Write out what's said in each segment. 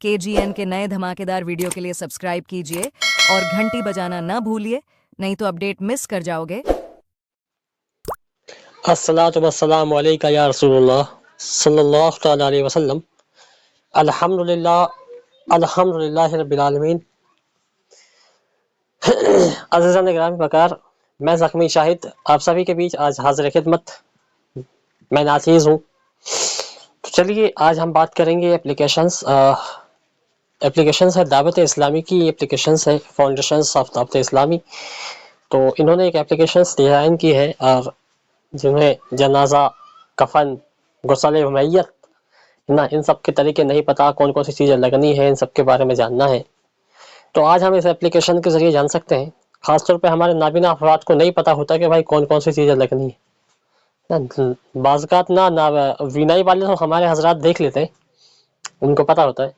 KGN के नए धमाकेदार वीडियो के लिए सब्सक्राइब कीजिए और घंटी बजाना ना भूलिए, नहीं तो अपडेट मिस कर जाओगे। अस्सलातु वस्सलामु अलैका या रसूलुल्लाह सल्लल्लाहु तआला अलैहि वसल्लम। अल्हम्दुलिल्लाह रब्बिल आलमीन। अज़ीज़ान गिरामी वक़ार, मैं ज़ख्मी शाहिद आप सभी के बीच आज हाज़िर खिदमत। मैं नाचीज़ हूँ। तो चलिए आज हम बात करेंगे एप्लीकेशंस है दावत इस्लामी की। एप्लीकेशंस है फाउंडेशंस ऑफ दावत इस्लामी। तो इन्होंने एक एप्लीकेशंस डिज़ाइन की है और जिन्हें जनाजा, कफन, गुस्ल मैयत ना इन सब के तरीके नहीं पता, कौन कौन सी चीज़ें लगनी है, इन सब के बारे में जानना है। तो आज हम इस एप्लीकेशन के ज़रिए जान सकते हैं। ख़ासतौर पे हमारे नाबीना अफराद को नहीं पता होता कि भाई कौन कौन सी चीज़ें लगनी है ना। बाज़ात ना वीनाई वाले तो हमारे हजरात देख लेते हैं, उनको पता होता है,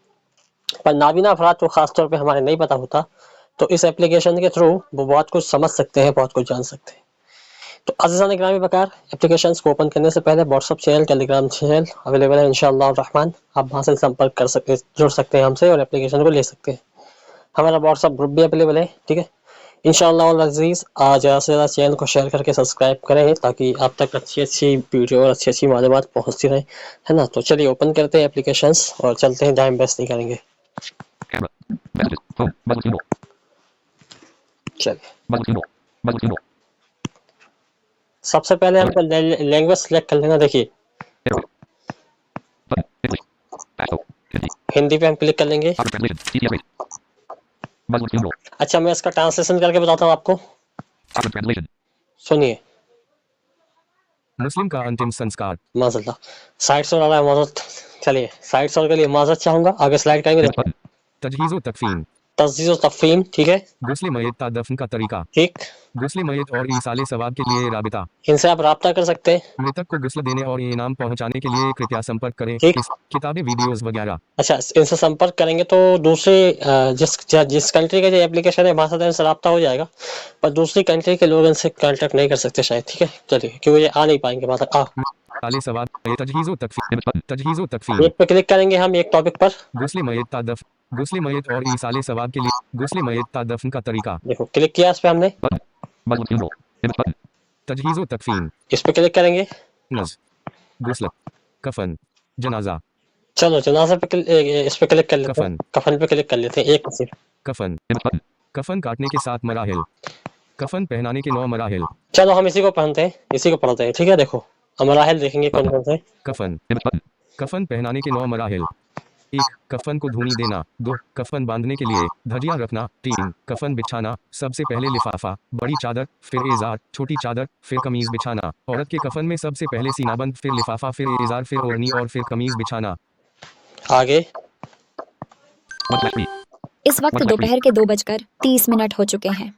पर नाबीना अफराद को ख़ासतौर पे हमारे नहीं पता होता। तो इस एप्लीकेशन के थ्रू वो बहुत कुछ समझ सकते हैं, बहुत कुछ जान सकते हैं। तो अज़ीज़ान गिरामी वक़ार, एप्लीकेशंस को ओपन करने से पहले WhatsApp channel, Telegram channel available है इंशाअल्लाह रहमान। आप वहाँ से संपर्क कर सकते, जुड़ सकते हैं हमसे और एप्लीकेशन को ले सकते हैं। हमारा व्हाट्सअप ग्रुप भी अवेलेबल है, ठीक है। इंशाअल्लाह अज़ीज़ आज ज़्यादा से ज़्यादा चैनल को शेयर करके सब्सक्राइब करें ताकि आप तक अच्छी अच्छी वीडियो और अच्छी अच्छी मालूमात पहुँचती रहें, है ना। तो चलिए ओपन करते हैं एप्लीकेशंस और चलते हैं, टाइम वेस्ट नहीं करेंगे। चलिए सबसे पहले हमको लैंग्वेज सेलेक्ट कर लेना। देखिए हिंदी पे हम क्लिक कर लेंगे। अच्छा, मैं इसका ट्रांसलेशन करके बताता हूँ आपको, सुनिए। मुस्लिम का अंतिम संस्कार। माज़ल्लाह साइड से वाला है माज़त। चलिए साइड से के लिए माज़त चाहूंगा, आगे स्लाइड करेंगे। देखो तजहीज़ो तकफीन, तस्दीज़ तफ़हीम, ठीक है। गुस्ल मय्यत का दफन का तरीका, ठीक, गुस्ल मय्यत और ईसाले सवाब के लिए राबिता, इनसे आप राब्ता कर सकते हैं। मृतक को गुस्ल देने और इनाम पहुंचाने के लिए कृपया संपर्क करें। ठीक। किताबें, वीडियोस वगैरह। अच्छा, इनसे संपर्क करेंगे तो दूसरे जिस कंट्री का जो एप्लीकेशन है वहाँ से इनसे राब्ता हो जाएगा, पर दूसरी कंट्री के लोग इनसे कांटेक्ट नहीं कर सकते शायद, ठीक है। चलिए क्योंकि ये आ नहीं पाएंगे वहाँ तक। ईसाले सवाब, तजहीज़ो तकफीन, एक पे क्लिक करेंगे हम, एक टॉपिक पर। गुस्ल मय्यत का दफन, गुस्ल मय्यत और ईसाले सवाब के लिए, गुस्ल मय्यत का दफन का तरीका, देखो क्लिक किया इस पे हमने, तजहीज़ो तकफीन, इस पे क्लिक करेंगे। नज़, गुस्ल, कफन, जनाजा, चलो जनाजा पे इस पे क्लिक कर लेते हैं, कफन, कफन पे क्लिक कर लेते हैं, एक सिर्फ। कफन, कफन काटने के 7 मराहिल, कफन पहनाने के 9 मराहिल, चलो हम इसी को पहनते हैं, इसी को पढ़ते हैं, ठीक है। देखो हम मराहिल देखेंगे कौन कौन से। कफन, कफन पहनाने के 9 मराहिल। 1. कफन को धूनी देना। 2. कफन बांधने के लिए धजिया रखना। 3. कफन बिछाना। सबसे पहले लिफाफा, बड़ी चादर, फिर एजार, छोटी चादर, फिर कमीज बिछाना। औरत के कफन में सबसे पहले सीनाबंद, फिर लिफाफा, फिर एजार, फिर ओढ़नी और फिर कमीज बिछाना। आगे इस वक्त दोपहर के 2:30 हो चुके हैं।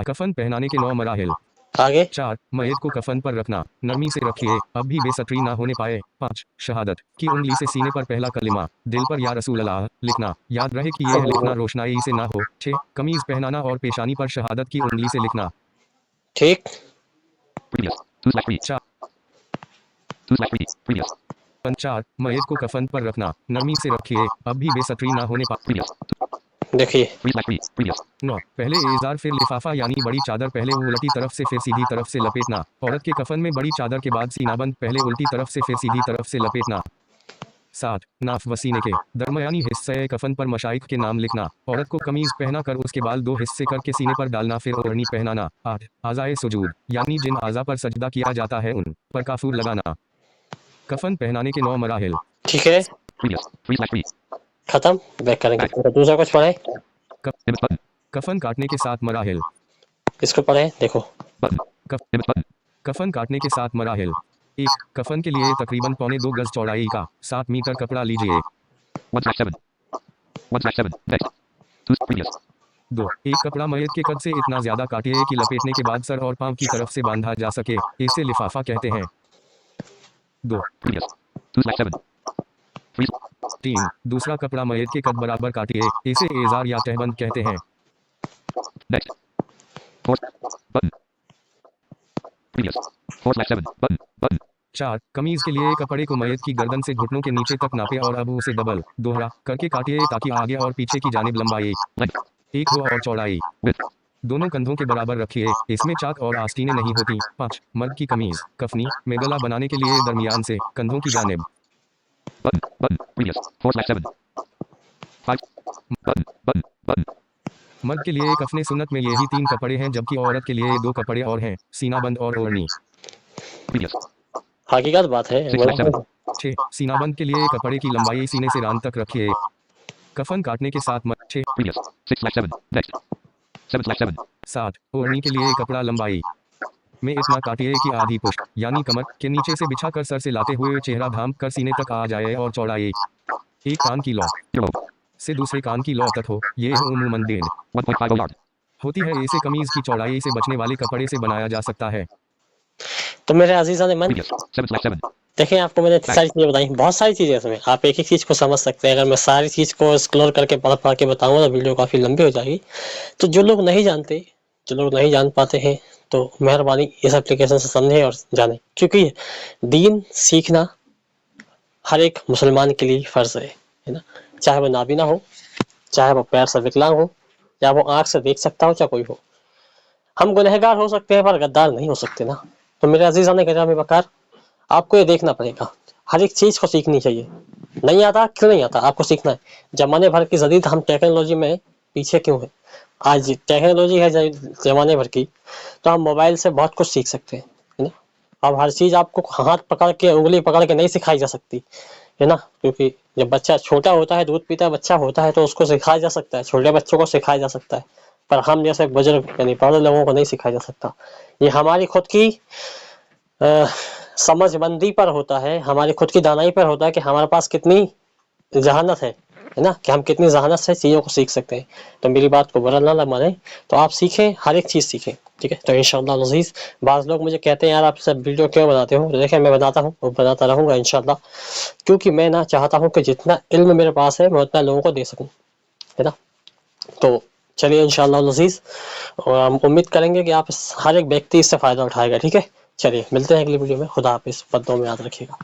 कफन पहनाने के 9 मराहिल। आगे 4. मय्यत को कफन पर रखना, नरमी से रखिए, अब भी बेसब्री ना होने पाए। 5. शहादत की उंगली से सीने पर पहला कलिमा, दिल पर या रसूल अल्लाह लिखना, याद रहे कि यह लिखना रोशनाई से ना हो। 6. कमीज पहनाना और पेशानी पर शहादत की उंगली से लिखना। ठीक। 4. मय्यत को कफन पर रखना, नरमी से रखिए, अब भी बेसब्री ना होने पाए। देखिए 9. पहले एजार फिर लिफाफा यानी बड़ी चादर, पहले उल्टी तरफ से फिर सीधी तरफ से लपेटना। औरत के कफन में बड़ी चादर के बाद सीनाबंद, पहले उल्टी तरफ से फिर सीधी तरफ से लपेटना। 7. नाफ व सीने के दरमियानी हिस्से कफन पर मशाइख के नाम लिखना। औरत को कमीज पहना कर उसके बाल 2 हिस्से करके सीने पर डालना, फिर ओढ़नी पहनाना। 8. आज़ाए सुजूद यानी जिन आज़ा पर सजदा किया जाता है उन पर काफूर लगाना। कफन पहनाने के 9 मराहिल। ठीक है, खत्म। बैक करेंगे तो दूसरा कुछ पढ़े, कफन काटने के 7 मराहिल। इसको पढ़े। देखो कफन काटने के 7 मराहिल। 1. कफन के लिए तकरीबन 1.25 गज चौड़ाई का 7 मीटर कपड़ा लीजिए। 2. एक कपड़ा मय्यत के कद से इतना ज्यादा काटिए कि लपेटने के बाद सर और पांव की तरफ से बांधा जा सके, इसे लिफाफा कहते हैं। 2. 3. दूसरा कपड़ा मय्यत के कद बराबर काटिए, इसे एजार या तहबंद कहते हैं। 4. 4. कमीज के लिए कपड़े को मैयत की गर्दन से घुटनों के नीचे तक नापे और अब उसे डबल दोहरा करके काटिए ताकि आगे और पीछे की जानिब लंबाई Length. एक हो और चौड़ाई Width. दोनों कंधों के बराबर रखिए, इसमें चाक और आस्तीनें नहीं होती। 5. मर्द की कमीज कफनी में गला बनाने के लिए दरमियान से कंधों की जानिब Button. Button. Previous. 4/7. 5. Button. Button. Button. मर्द के लिए कफने सुन्नत में यही 3 कपड़े हैं जबकि औरत के लिए 2 कपड़े और हैं, सीनाबंद और ओढ़नी। Previous. हकीकत बात है 6/7. 6. सीनाबंद के लिए कपड़े की लंबाई सीने से रान तक रखिए। कफन काटने के साथ 6. Previous. 6/7. Next. 7/7. 7. ओढ़नी के लिए कपड़ा लंबाई में इतना काटिए कि आधी पुष्ट यानी कमर के नीचे से बिछाकर सर से लाते हुए चेहरा धाम कर सीने तक आ जाए और चौड़ाई एक कान की लौ Earlobe. से दूसरे कान की लौ तक हो। ये उमूमन 1.50 yard. होती है। इसे कमीज की चौड़ाई से बचने वाले कपड़े से बनाया जा सकता है। तो मेरे अजीज़ान मन Previous. 7/7. देखें, आपको मैंने सारी चीज़ें बताई, बहुत सारी चीज़ें इसमें, आप एक एक चीज़ को समझ सकते हैं। अगर मैं सारी चीज़ को एक्सप्लोर करके पढ़ पढ़ के बताऊँगा तो वीडियो काफ़ी लंबी हो जाएगी। तो जो लोग नहीं जानते, जो लोग नहीं जान पाते हैं, तो मेहरबानी इस एप्लीकेशन से समझें और जानें, क्योंकि दीन सीखना हर एक मुसलमान के लिए फ़र्ज़ है ना। चाहे वो नाबीना हो, चाहे वो पैर से विकलांग हो, या वो आँख से देख सकता हो, चाहे कोई हो। हम गुनहगार हो सकते हैं पर गद्दार नहीं हो सकते ना। तो मेरे अजीज़ान गिरामी वक़ार, आपको ये देखना पड़ेगा, हर एक चीज़ को सीखनी चाहिए। नहीं आता क्यों नहीं आता, आपको सीखना है। ज़माने भर की जदीद हम टेक्नोलॉजी में पीछे क्यों हैं? आज टेक्नोलॉजी है ज़माने भर की, तो हम मोबाइल से बहुत कुछ सीख सकते हैं, है ना। अब हर चीज़ आपको हाथ पकड़ के, उंगली पकड़ के नहीं सिखाई जा सकती, है ना। क्योंकि जब बच्चा छोटा होता है, दूध पीता बच्चा होता है, तो उसको सिखाया जा सकता है, छोटे बच्चों को सिखाया जा सकता है, पर हम जैसे बुजुर्ग यानी बड़े लोगों को नहीं सिखाया जा सकता। ये हमारी खुद की समझबंदी पर होता है, हमारी खुद की दानाई पर होता है कि हमारे पास कितनी जहानत है ना, कि हम कितनी जहानत से चीज़ों को सीख सकते हैं। तो मेरी बात को बुरा ना माने, तो आप सीखें, हर एक चीज़ सीखें, ठीक है। तो इंशाअल्लाह अज़ीज़, बाज़ लोग मुझे कहते हैं यार आप सब वीडियो क्यों बनाते हो, तो देखें मैं बनाता हूँ और बनाता रहूँगा इंशाअल्लाह, क्योंकि मैं ना चाहता हूँ कि जितना इल्म मेरे पास है मैं उतना लोगों को दे सकूँ, है ना। तो चलिए इंशाअल्लाह अज़ीज़, और हम उम्मीद करेंगे कि आप हर एक व्यक्ति इससे फ़ायदा उठाएगा, ठीक है। चलिए मिलते हैं अगली वीडियो में। खुदा हाफ़िज़, पद्दों में याद रखिएगा।